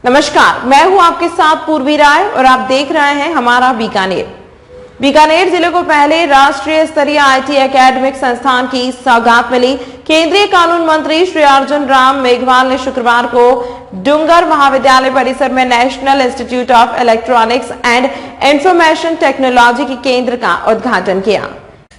नमस्कार, मैं हूं आपके साथ पूर्वी राय और आप देख रहे हैं हमारा बीकानेर। बीकानेर जिले को पहले राष्ट्रीय स्तरीय आईटी एकेडमिक संस्थान की सौगात मिली। केंद्रीय कानून मंत्री श्री अर्जुन राम मेघवाल ने शुक्रवार को डूंगर महाविद्यालय परिसर में national institute of electronics and information technology के केंद्र का उद्घाटन किया।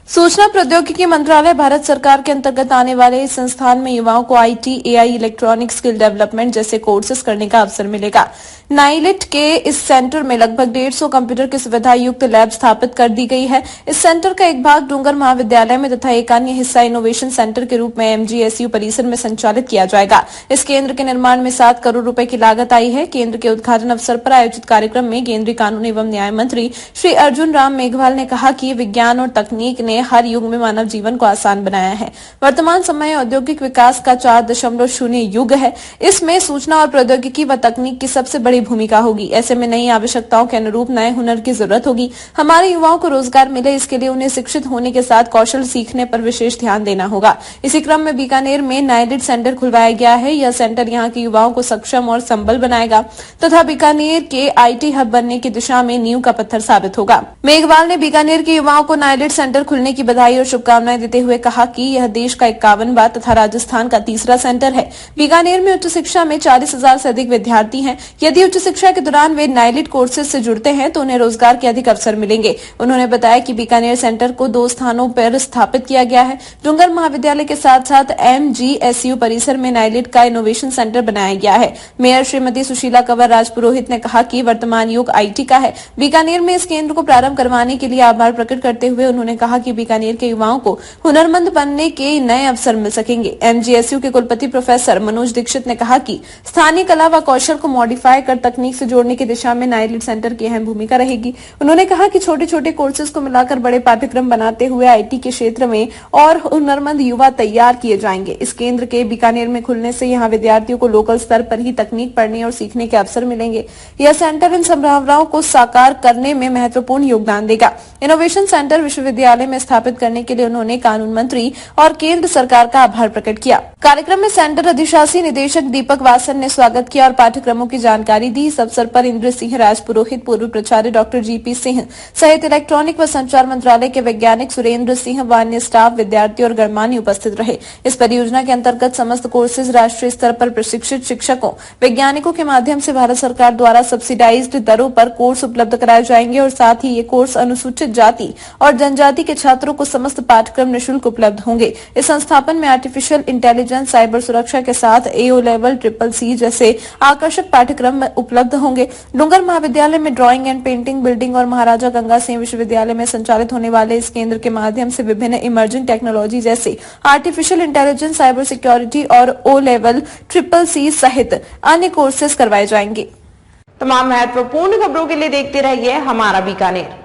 सूचना प्रौद्योगिकी मंत्रालय भारत सरकार के अंतर्गत आने वाले इस संस्थान में युवाओं को IT, AI, electronic skill development जैसे कोर्सेज करने का अवसर मिलेगा। नाइलिट के इस सेंटर में लगभग 150 कंप्यूटर की सुविधा युक्त लैब स्थापित कर दी गई है। इस सेंटर का एक भाग डूंगर महाविद्यालय में तथा एक अन्य हिस्सा इनोवेशन सेंटर के रूप में एमजीएसयू परिसर में संचालित किया जाएगा। इस केंद्र के निर्माण में 7 करोड़ रुपए की लागत आई है। केंद्र के उद्घाटन अवसर पर आयोजित कार्यक्रम में केंद्रीय कानून एवं न्याय मंत्री श्री अर्जुन राम मेघवाल ने कहा कि विज्ञान और तकनीक ने हर युग में मानव जीवन को आसान बनाया है। वर्तमान समय औद्योगिक विकास का 4.0 युग है। इसमें सूचना और प्रौद्योगिकी व तकनीक की सबसे बड़ी भूमिका होगी। ऐसे में नई आवश्यकताओं के अनुरूप नए हुनर की जरूरत होगी। हमारे युवाओं को रोजगार मिले, इसके लिए उन्हें शिक्षित होने के साथ कौशल सीखने पर विशेष ध्यान देना होगा। इसी क्रम में बीकानेर में नाइलिट सेंटर खुलवाया गया है। यह सेंटर यहाँ के युवाओं को सक्षम और संबल बनाएगा तथा बीकानेर के आईटी हब बनने की दिशा में नींव का पत्थर साबित होगा। मेघवाल ने बीकानेर के युवाओं को नाइलिट सेंटर खुलने की बधाई और शुभकामनाएं देते हुए कहा कि यह देश का 51वां तथा राजस्थान का तीसरा सेंटर है। बीकानेर में उच्च शिक्षा में 40,000 से अधिक विद्यार्थी हैं। यदि उच्च शिक्षा के दौरान वे नाइलिट कोर्सेज से जुड़ते हैं तो उन्हें रोजगार के अधिक अवसर मिलेंगे। उन्होंने बताया कि बीकानेर सेंटर को 2 स्थानों पर स्थापित किया गया है। डूंगर महाविद्यालय के साथ साथ एमजीएसयू परिसर में नाइलिट का इनोवेशन सेंटर बनाया गया है। मेयर श्रीमती सुशीला कंवर राजपुरोहित ने कहा कि वर्तमान युग आईटी का है। बीकानेर में इस केंद्र को प्रारंभ करवाने के लिए आभार प्रकट करते हुए उन्होंने कहा कि बीकानेर के युवाओं को हुनरमंद बनने के नए अवसर मिल सकेंगे। एमजीएसयू के कुलपति प्रोफेसर मनोज दीक्षित ने कहा कि स्थानीय कला व कौशल को मॉडिफाई कर तकनीक से जोड़ने की दिशा में नाइलिट सेंटर की अहम भूमिका रहेगी। उन्होंने कहा कि छोटे छोटे कोर्सेज को मिलाकर बड़े पाठ्यक्रम बनाते हुए आईटी के क्षेत्र में और हुनरमंद युवा तैयार किए जाएंगे। इस केंद्र के बीकानेर में खुलने से यहाँ विद्यार्थियों को लोकल स्तर पर ही तकनीक पढ़ने और सीखने के अवसर मिलेंगे। यह सेंटर इन संभावनाओं को साकार करने में महत्वपूर्ण योगदान देगा। इनोवेशन सेंटर विश्वविद्यालय में स्थापित करने के लिए उन्होंने कानून मंत्री और केंद्र सरकार का आभार प्रकट किया। कार्यक्रम में सेंटर अधिशासी निदेशक दीपक वासन ने स्वागत किया और पाठ्यक्रमों की जानकारी दी। इस अवसर पर इंद्र सिंह राजपुरोहित, पूर्व प्राचार्य डॉक्टर जीपी सिंह सहित इलेक्ट्रॉनिक व संचार मंत्रालय के वैज्ञानिक सुरेंद्र सिंह व अन्य स्टाफ, विद्यार्थी और गणमान्य उपस्थित रहे। इस परियोजना के अंतर्गत समस्त कोर्सेज राष्ट्रीय स्तर पर प्रशिक्षित शिक्षकों, वैज्ञानिकों के माध्यम से भारत सरकार द्वारा सब्सिडाइज्ड दरों पर कोर्स उपलब्ध कराए जाएंगे और साथ ही ये कोर्स अनुसूचित जाति और जनजाति के छात्रों को समस्त पाठ्यक्रम निःशुल्क उपलब्ध होंगे। इस संस्थापन में आर्टिफिशियल इंटेलिजेंस, साइबर सुरक्षा के साथ एओ लेवल, CCC जैसे आकर्षक पाठ्यक्रम उपलब्ध होंगे। डूंगर महाविद्यालय में ड्राइंग एंड पेंटिंग, बिल्डिंग और महाराजा गंगा सिंह विश्वविद्यालय में संचालित होने वाले इस केंद्र के माध्यम से विभिन्न इमर्जिंग टेक्नोलॉजी जैसे आर्टिफिशियल इंटेलिजेंस, साइबर सिक्योरिटी और ओ लेवल, CCC सहित अन्य कोर्सेज करवाए जाएंगे। तमाम महत्वपूर्ण खबरों के लिए देखते रहिए हमारा बीकानेर।